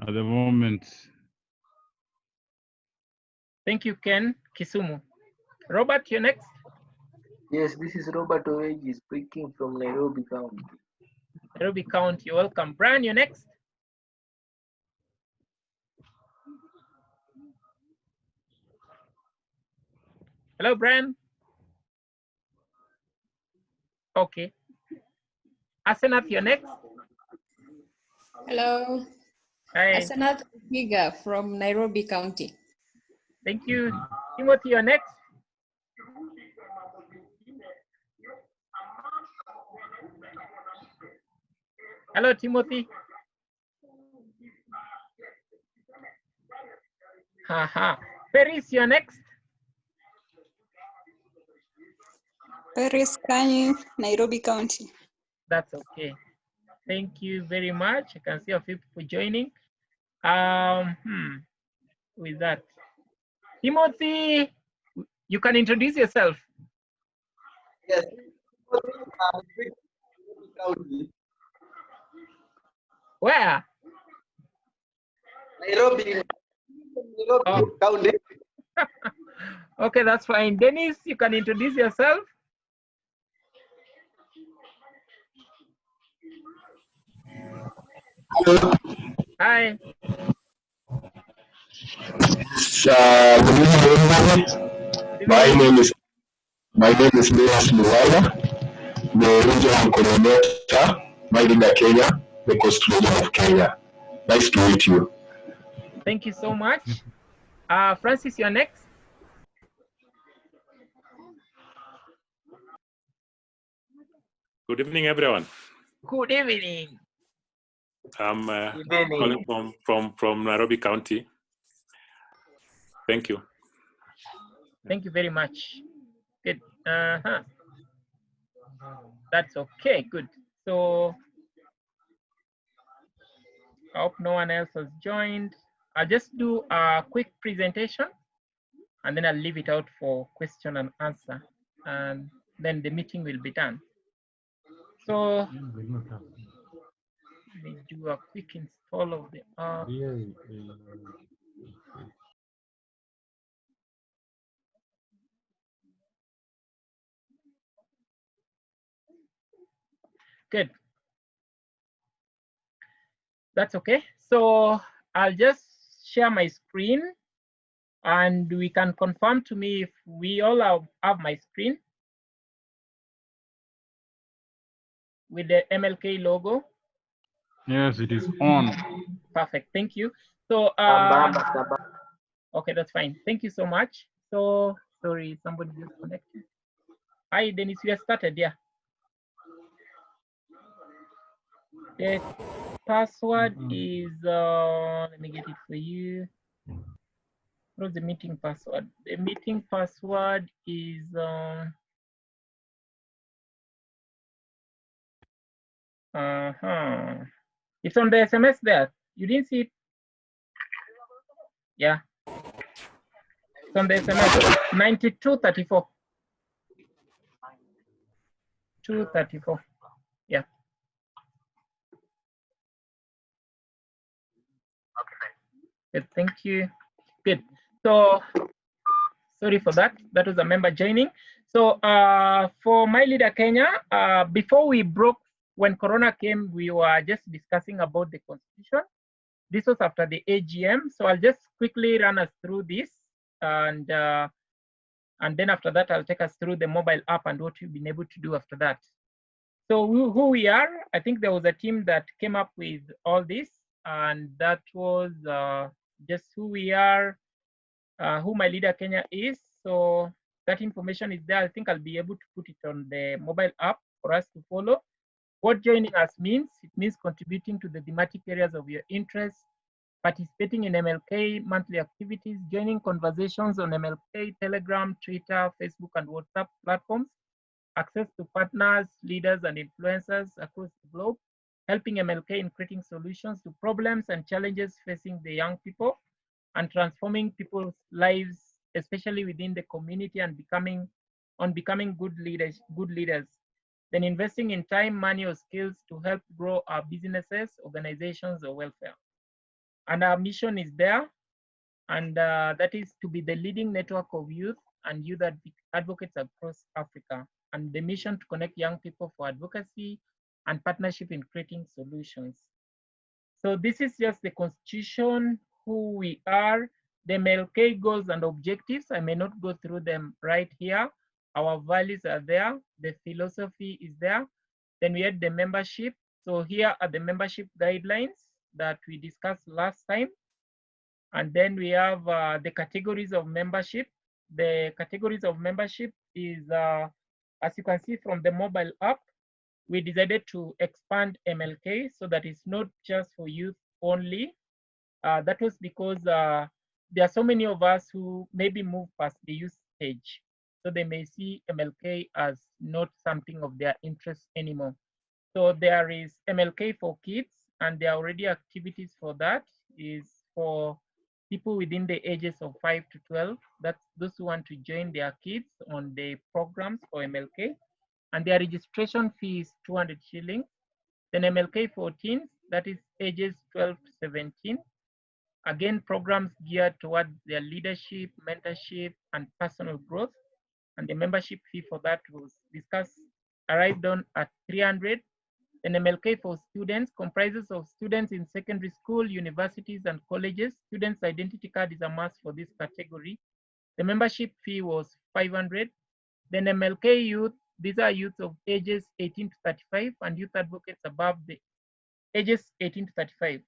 at the moment. Thank you, Ken. Kisumu. Robert, you're next. Yes, this is Robert Oweji speaking from Nairobi County. Nairobi County, you're welcome. Brian, you're next. Hello, Brian. Okay. Asenath, you're next. Hello. Hi. Asanat Giga from Nairobi County. Thank you. Timothy, you're next. Hello, Timothy. Haha. Paris, you're next. Paris Kanyi, Nairobi County. That's okay. Thank you very much. I can see a few people joining. With that, Timothy, you can introduce yourself. Yes. County. Where? Nairobi. Oh. County. Okay, that's fine. Dennis, you can introduce yourself. Hello. Hi. Good evening, everybody. My name is Dennis Luwala, the regional coordinator, Maidina, Kenya, the Coast Region of Kenya. Nice to meet you. Thank you so much. Francis, you're next. Good evening, everyone. Good evening. I'm calling from Nairobi County. Thank you. Thank you very much. Good. That's okay. Good. So I hope no one else has joined. I'll just do a quick presentation and then I'll leave it out for question and answer, and then the meeting will be done. So let me do a quick install of the app. Good. That's okay. So I'll just share my screen and we can confirm to me if we all have my screen with the MLK logo. Yes, it is on. Perfect. Thank you. So okay, that's fine. Thank you so much. So sorry, somebody just connected. Hi, Dennis. We have started. Yeah. The password is let me get it for you. What's the meeting password? The meeting password is it's on the SMS there. You didn't see it? Yeah. It's on the SMS. 9234. 234. Yeah. Good, thank you. Good. So sorry for that. That was a member joining. So for My Leader Kenya, before we broke, when Corona came, we were just discussing about the constitution. This was after the AGM. So I'll just quickly run us through this, and then after that, I'll take us through the mobile app and what we've been able to do after that. So who we are, I think there was a team that came up with all this, and that was just who we are, who My Leader Kenya is. So that information is there. I think I'll be able to put it on the mobile app for us to follow. What joining us means, it means contributing to the thematic areas of your interest, participating in MLK monthly activities, joining conversations on MLK, Telegram, Twitter, Facebook, and WhatsApp platforms, access to partners, leaders, and influencers across the globe, helping MLK in creating solutions to problems and challenges facing the young people, and transforming people's lives, especially within the community, and becoming good leaders. Then investing in time, money, or skills to help grow our businesses, organizations, or welfare. And our mission is there, and that is to be the leading network of youth and youth advocates across Africa, and the mission to connect young people for advocacy and partnership in creating solutions. So this is just the constitution, who we are, the MLK goals and objectives. I may not go through them right here. Our values are there. The philosophy is there. Then we had the membership. So here are the membership guidelines that we discussed last time. And then we have the categories of membership. The categories of membership is, as you can see from the mobile app, we decided to expand MLK so that it's not just for youth only. That was because there are so many of us who maybe move past the youth stage. So they may see MLK as not something of their interest anymore. So there is MLK for kids, and there are already activities for that. Is for people within the ages of 5 to 12. That's those who want to join their kids on the programs for MLK. And their registration fee is 200 shillings. Then MLK 14, that is ages 12 to 17. Again, programs geared towards their leadership, mentorship, and personal growth. And the membership fee for that was discussed, arrived on at 300. Then MLK for students comprises of students in secondary school, universities, and colleges. Students' identity card is a must for this category. The membership fee was 500. Then MLK youth, these are youths of ages 18 to 35 and youth advocates above the ages 18 to 35.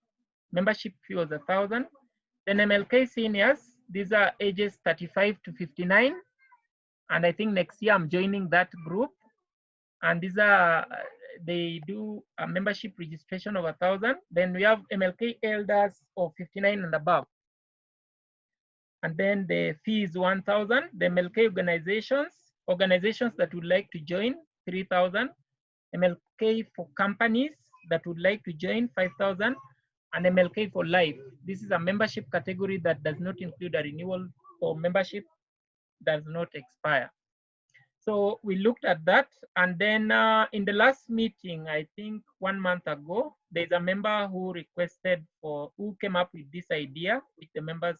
Membership fee was 1,000. Then MLK seniors, these are ages 35 to 59. And I think next year I'm joining that group. And these are, they do a membership registration of 1,000. Then we have MLK elders of 59 and above. And then the fee is 1,000. The MLK organizations that would like to join, 3,000. MLK for companies that would like to join, 5,000. And MLK for life. This is a membership category that does not include a renewal, or membership does not expire. So we looked at that, and then in the last meeting, I think 1 month ago, there's a member who requested for, who came up with this idea, which the members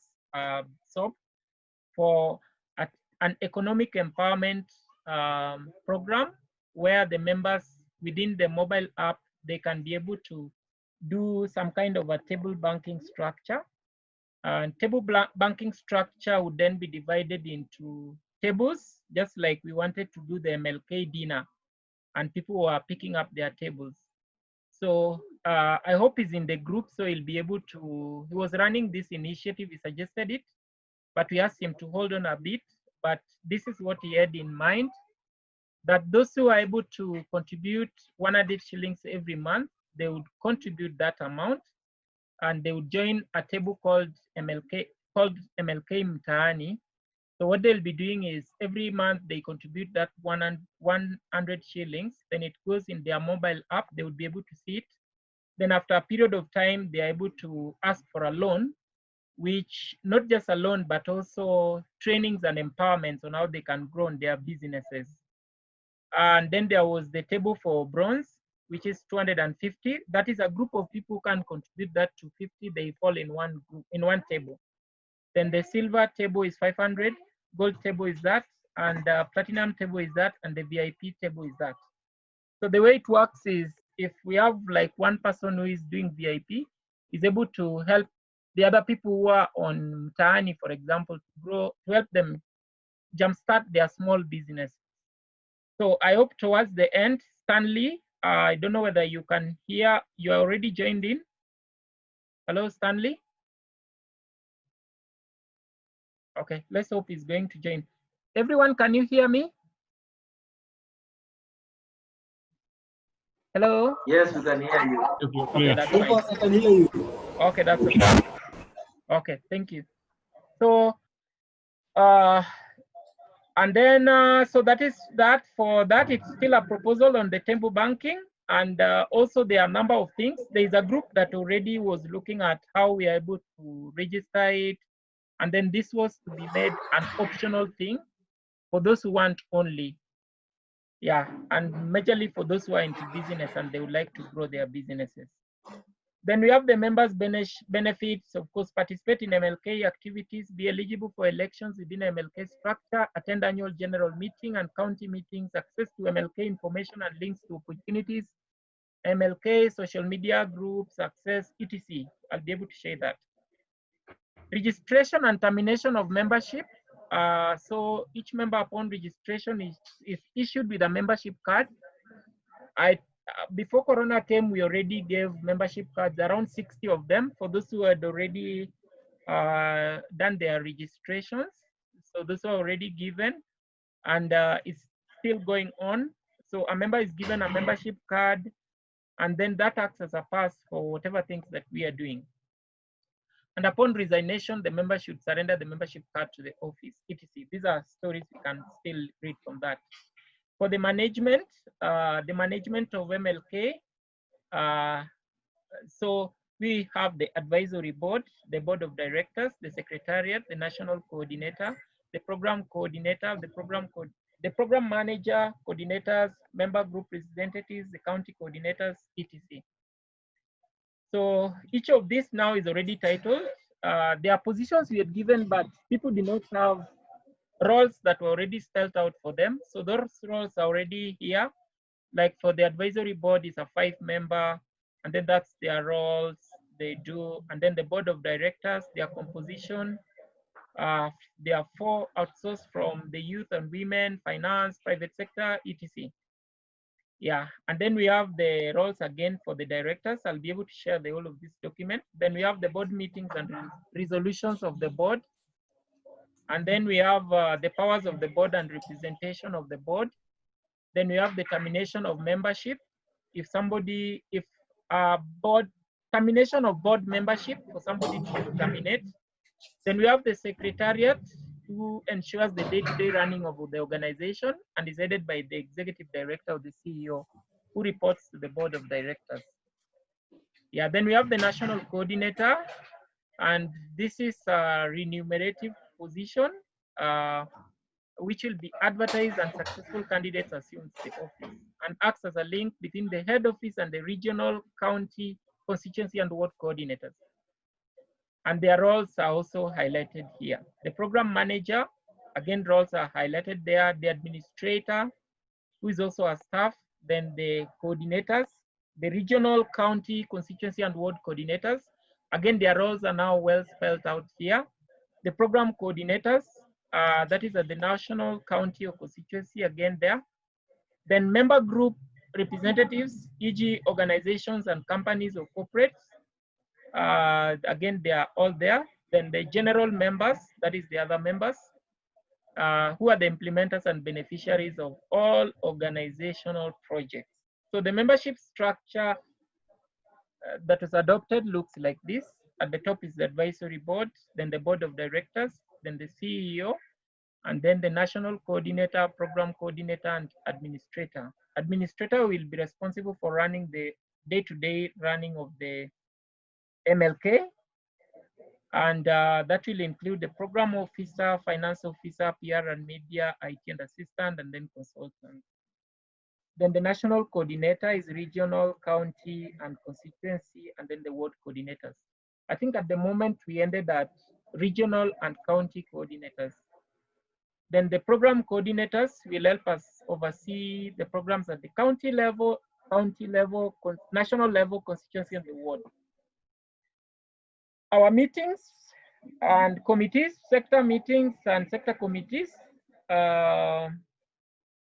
saw, for an economic empowerment program where the members within the mobile app, they can be able to do some kind of a table banking structure. And table banking structure would then be divided into tables, just like we wanted to do the MLK dinner, and people were picking up their tables. So I hope he's in the group, so he'll be able to, he was running this initiative, he suggested it, but we asked him to hold on a bit. But this is what he had in mind, that those who are able to contribute 100 shillings every month, they would contribute that amount, and they would join a table called MLK Mtaani. So what they'll be doing is every month they contribute that 100 shillings, then it goes in their mobile app, they would be able to see it. Then after a period of time, they are able to ask for a loan, which not just a loan, but also trainings and empowerments on how they can grow in their businesses. And then there was the table for bronze, which is 250. That is a group of people who can contribute that to 50. They fall in one group, in one table. Then the silver table is 500, gold table is that, and platinum table is that, and the VIP table is that. So the way it works is, if we have like one person who is doing VIP, is able to help the other people who are on Mtaani, for example, to grow, to help them jumpstart their small business. So I hope towards the end, Stanley, I don't know whether you can hear, you are already joined in. Hello, Stanley. Okay, let's hope he's going to join. Everyone, can you hear me? Hello? Yes, we can hear you. Okay, that's fine. I can hear you. Okay, that's okay. Okay, thank you. So, and then, so that is that. For that, it's still a proposal on the temple banking. And also there are a number of things. There is a group that already was looking at how we are able to register it. And then this was to be made an optional thing for those who want only. Yeah, and majorly for those who are into business and they would like to grow their businesses. Then we have the members' benefits, of course, participate in MLK activities, be eligible for elections within MLK structure, attend annual general meeting and county meetings, access to MLK information and links to opportunities, MLK social media groups, access, etc. I'll be able to share that. Registration and termination of membership. So each member upon registration is issued with a membership card. Before Corona came, we already gave membership cards, around 60 of them, for those who had already done their registrations. So those are already given, and it's still going on. So a member is given a membership card, and then that acts as a pass for whatever things that we are doing. And upon resignation, the member should surrender the membership card to the office, etc. These are stories we can still read from that. For the management of MLK, so we have the advisory board, the board of directors, the secretariat, the national coordinator, the program coordinator, the program manager, coordinators, member group representatives, the county coordinators, etc. So each of these now is already titled. There are positions we had given, but people did not have roles that were already spelled out for them. So those roles are already here. Like for the advisory board is a 5-member, and then that's their roles they do. And then the board of directors, their composition, there are 4 outsourced from the youth and women, finance, private sector, etc. Yeah, and then we have the roles again for the directors. I'll be able to share the whole of this document. Then we have the board meetings and resolutions of the board. And then we have the powers of the board and representation of the board. Then we have the termination of membership. If termination of board membership for somebody to terminate. Then we have the secretariat, who ensures the day-to-day running of the organization and is headed by the executive director or the CEO, who reports to the board of directors. Yeah, then we have the national coordinator, and this is a remunerative position, which will be advertised and successful candidates assume the office and acts as a link between the head office and the regional, county, constituency, and ward coordinators. And their roles are also highlighted here. The program manager, again, roles are highlighted there. The administrator, who is also a staff, then the coordinators, the regional, county, constituency, and ward coordinators. Again, their roles are now well spelled out here. The program coordinators, that is at the national, county, or constituency, again there. Then member group representatives, e.g. organizations and companies or corporates. Again, they are all there. Then the general members, that is the other members, who are the implementers and beneficiaries of all organizational projects. So the membership structure that was adopted looks like this. At the top is the advisory board, then the board of directors, then the CEO, and then the national coordinator, program coordinator, and administrator. Administrator will be responsible for running the day-to-day running of the MLK, and that will include the program officer, finance officer, PR and media, IT and assistant, and then consultant. Then the national coordinator is regional, county, and constituency, and then the ward coordinators. I think at the moment we ended at regional and county coordinators. Then the program coordinators will help us oversee the programs at the county level, national level, constituency, and the ward. Our meetings and committees, sector meetings and sector committees,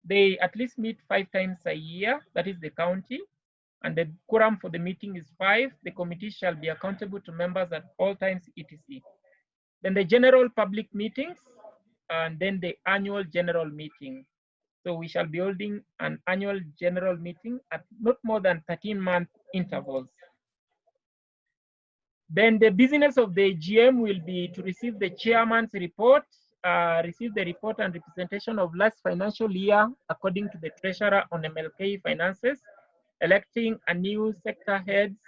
they at least meet 5 times a year, that is the county, and the quorum for the meeting is 5. The committee shall be accountable to members at all times, etc. Then the general public meetings, and then the annual general meeting. So we shall be holding an annual general meeting at not more than 13-month intervals. Then the business of the AGM will be to receive the chairman's report, receive the report and representation of last financial year according to the treasurer on MLK finances, electing a new sector heads,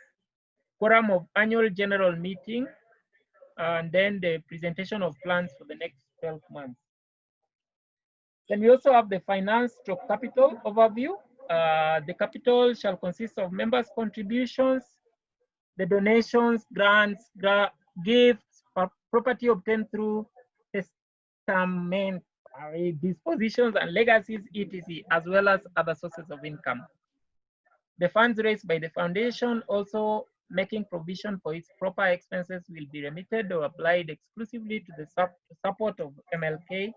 quorum of annual general meeting, and then the presentation of plans for the next 12 months. Then we also have the finance stroke capital overview. The capital shall consist of members' contributions, the donations, grants, gifts, property obtained through testament, dispositions and legacies, etc., as well as other sources of income. The funds raised by the foundation, also making provision for its proper expenses, will be remitted or applied exclusively to the support of MLK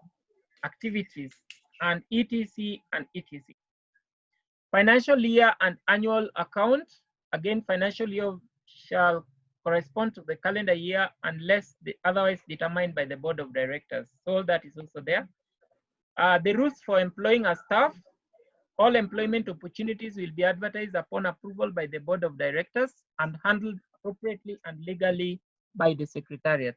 activities and etc. and etc. Financial year and annual account. Again, financial year shall correspond to the calendar year unless otherwise determined by the board of directors. So that is also there. The rules for employing a staff. All employment opportunities will be advertised upon approval by the board of directors and handled appropriately and legally by the secretariat.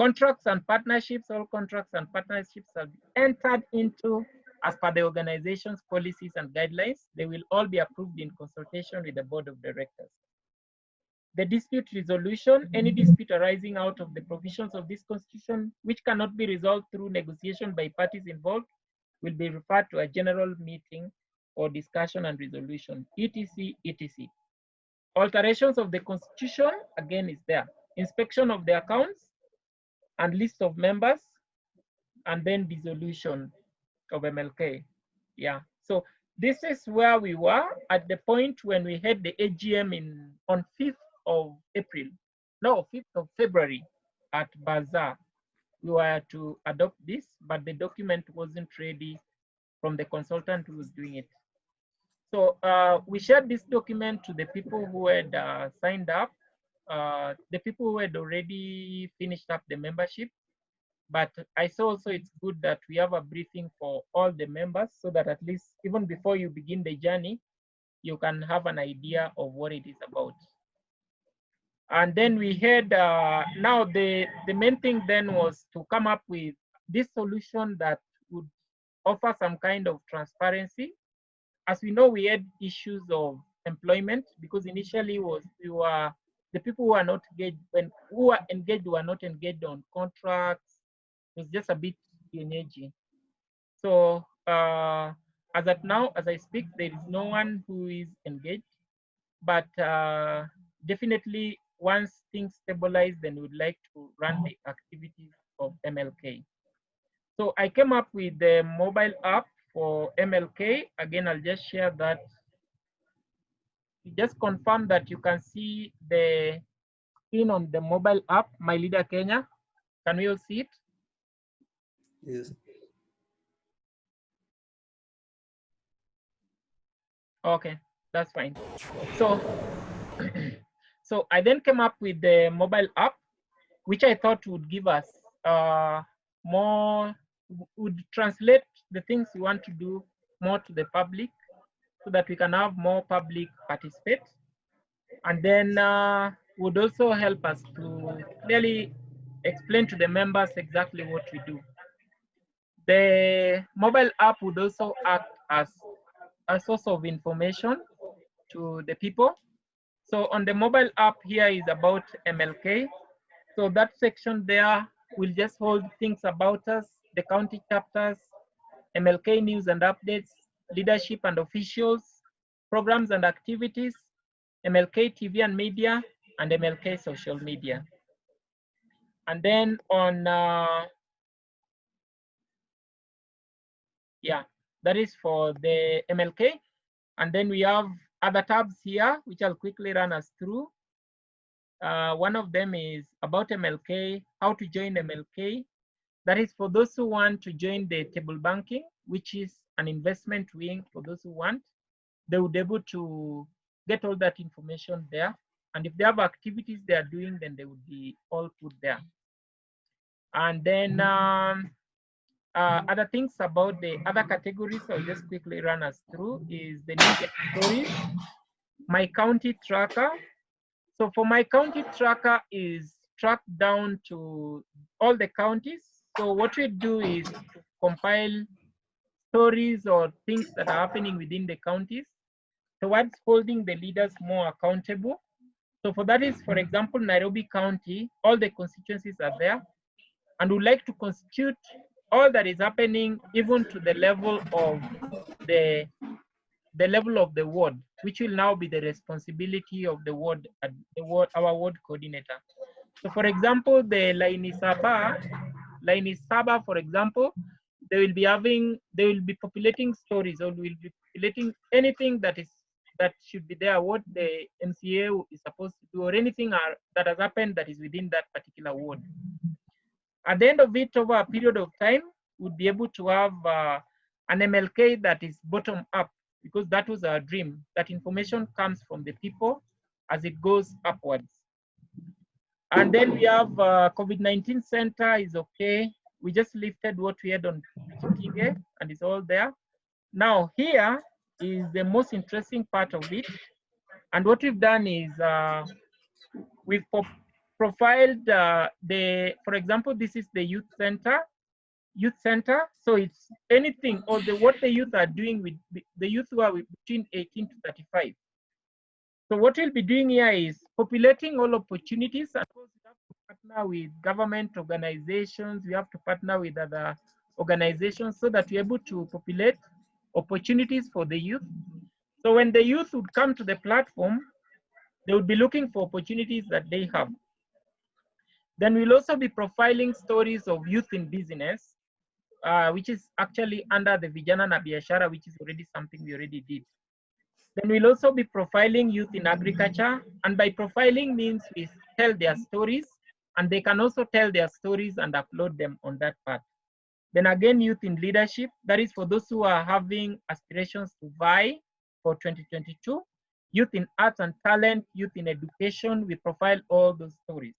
Contracts and partnerships, all contracts and partnerships are entered into as per the organization's policies and guidelines. They will all be approved in consultation with the board of directors. The dispute resolution, any dispute arising out of the provisions of this constitution, which cannot be resolved through negotiation by parties involved, will be referred to a general meeting or discussion and resolution, etc., etc. Alterations of the constitution, again, is there. Inspection of the accounts and list of members, and then dissolution of MLK. Yeah, so this is where we were at the point when we had the AGM on 5th of April, no, 5th of February at Bazaar. We were to adopt this, but the document wasn't ready from the consultant who was doing it. So we shared this document to the people who had signed up, the people who had already finished up the membership. But I saw also it's good that we have a briefing for all the members so that at least even before you begin the journey, you can have an idea of what it is about. And then we had, now the main thing then was to come up with this solution that would offer some kind of transparency. As we know, we had issues of employment because initially the people who are not engaged, who were engaged were not engaged on contracts. It was just a bit energy. So as at now, as I speak, there is no one who is engaged, but definitely once things stabilize, then we would like to run the activities of MLK. So I came up with the mobile app for MLK. Again, I'll just share that. Just confirm that you can see the screen on the mobile app, My Leader Kenya. Can we all see it? Yes. Okay, that's fine. So, so I then came up with the mobile app, which I thought would give us more, would translate the things we want to do more to the public so that we can have more public participate. And then would also help us to clearly explain to the members exactly what we do. The mobile app would also act as a source of information to the people. So on the mobile app here is about MLK. So that section there will just hold things about us, the county chapters, MLK news and updates, leadership and officials, programs and activities, MLK TV and media, and MLK social media. And then on, yeah, that is for the MLK. And then we have other tabs here, which I'll quickly run us through. One of them is about MLK, how to join MLK. That is for those who want to join the table banking, which is an investment wing for those who want. They would be able to get all that information there. And if they have activities they are doing, then they would be all put there. And then other things about the other categories, I'll just quickly run us through, is the news stories, My County Tracker. So for My County Tracker is tracked down to all the counties. So what we do is to compile stories or things that are happening within the counties towards holding the leaders more accountable. So for that is, for example, Nairobi County, all the constituencies are there, and would like to constitute all that is happening even to the level of the the level of the ward, which will now be the responsibility of the ward, our ward coordinator. So for example, the Laini Saba, for example, they will be populating stories, or will be populating anything that should be there, what the MCA is supposed to do, or anything that has happened that is within that particular ward. At the end of it, over a period of time, we'll be able to have an MLK that is bottom up, because that was our dream, that information comes from the people as it goes upwards. And then we have COVID-19 center is okay. We just lifted what we had on Kitige, and it's all there. Now here is the most interesting part of it. And what we've done is we've profiled for example, this is the youth center. So it's anything, or what the youth are doing with the youth who are between 18 to 35. So what we'll be doing here is populating all opportunities. And of course, we have to partner with government organizations. We have to partner with other organizations so that we're able to populate opportunities for the youth. So when the youth would come to the platform, they would be looking for opportunities that they have. Then we'll also be profiling stories of youth in business, which is actually under the Vijana na Biashara, which is already something we already did. Then we'll also be profiling youth in agriculture. And by profiling means we tell their stories, and they can also tell their stories and upload them on that part. Then again, youth in leadership, that is for those who are having aspirations to vie for 2022. Youth in arts and talent, youth in education, we profile all those stories.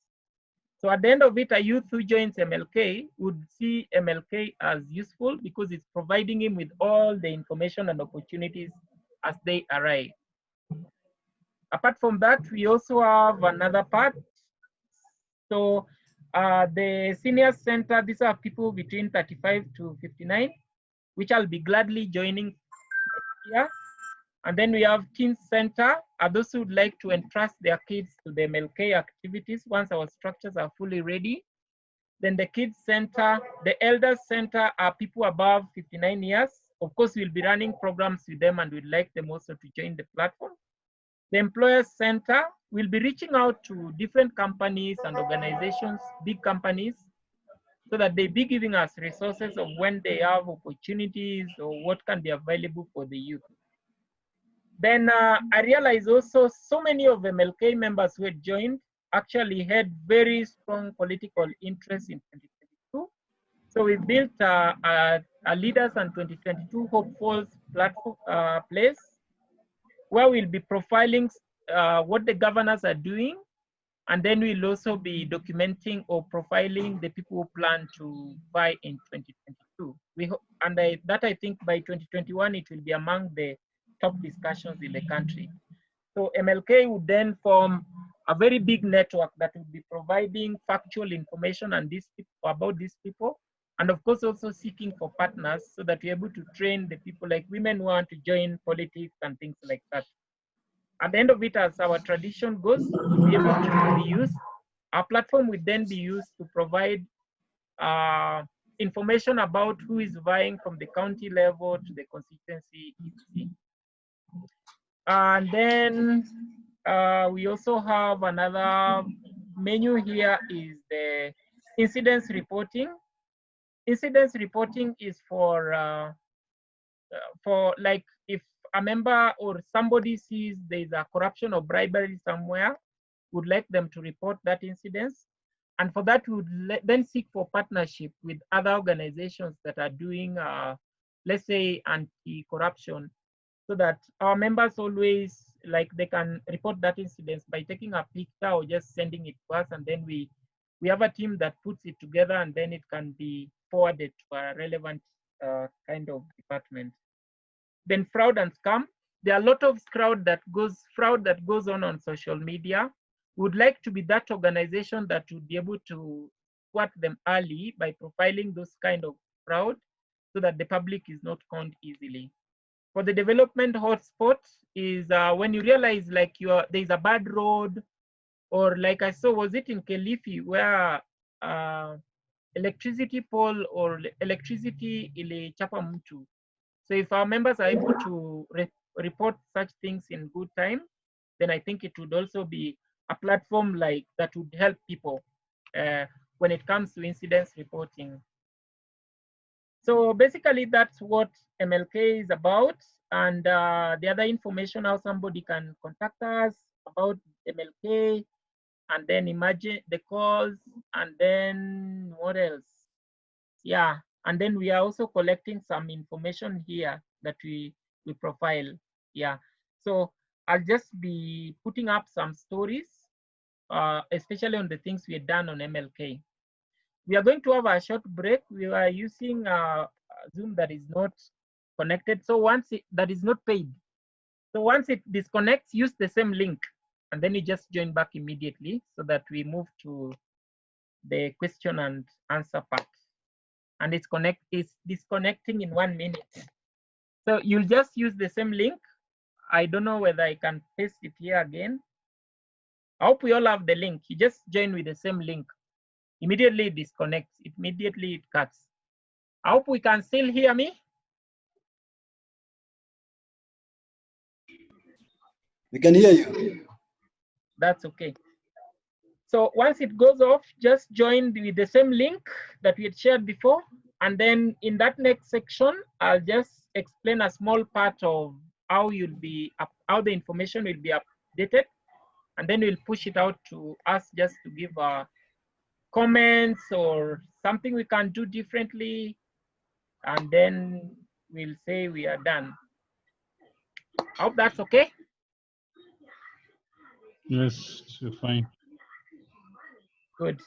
So at the end of it, a youth who joins MLK would see MLK as useful because it's providing him with all the information and opportunities as they arrive. Apart from that, we also have another part. So the senior center, these are people between 35 to 59, which I'll be gladly joining here. And then we have teen center, those who would like to entrust their kids to the MLK activities once our structures are fully ready. Then the kids center, the elders center are people above 59 years. Of course, we'll be running programs with them, and we'd like them also to join the platform. The employers center will be reaching out to different companies and organizations, big companies, so that they be giving us resources of when they have opportunities or what can be available for the youth. Then I realized also so many of the MLK members who had joined actually had very strong political interest in 2022. So we built a Leaders and 2022 Hopefuls platform place, where we'll be profiling what the governors are doing, and then we'll also be documenting or profiling the people who plan to vie in 2022. I think by 2021 it will be among the top discussions in the country. So MLK would then form a very big network that will be providing factual information on about these people, and of course also seeking for partners so that we're able to train the people, like women who want to join politics and things like that. At the end of it, as our tradition goes, we'll be able to be used. Our platform will then be used to provide information about who is vying from the county level to the constituency, etc. And then we also have another menu here is the incidence reporting. Incidence reporting is for like if a member or somebody sees there's a corruption or bribery somewhere, would like them to report that incidence. And for that, we would then seek for partnership with other organizations that are doing, let's say, anti-corruption, so that our members always, like, they can report that incident by taking a picture or just sending it to us, and then we have a team that puts it together, and then it can be forwarded to a relevant kind of department. Then fraud and scam. There are a lot of fraud that goes on social media. We would like to be that organization that would be able to spot them early by profiling those kind of fraud, so that the public is not conned easily. For the development hotspot is when you realize like there's a bad road, or like I saw, was it in Kilifi, where electricity pole or electricity ilichapa mtu. So if our members are able to report such things in good time, then I think it would also be a platform like that would help people when it comes to incidents reporting. So basically that's what MLK is about. And the other information, how somebody can contact us about MLK, and then imagine the calls, and then what else? Yeah, and then we are also collecting some information here that we profile. Yeah, so I'll just be putting up some stories, especially on the things we've done on MLK. We are going to have a short break. We are using Zoom that is not connected. So that is not paid. So once it disconnects, use the same link, and then you just join back immediately so that we move to the question and answer part. And it's disconnecting in 1 minute. So you'll just use the same link. I don't know whether I can paste it here again. I hope we all have the link. You just join with the same link. Immediately it disconnects, immediately it cuts. I hope we can still hear me. We can hear you. That's okay. So once it goes off, just join with the same link that we had shared before. And then in that next section, I'll just explain a small part of how how the information will be updated. And then we'll push it out to us just to give comments or something we can do differently. And then we'll say we are done. I hope that's okay. Yes, you're fine. Good.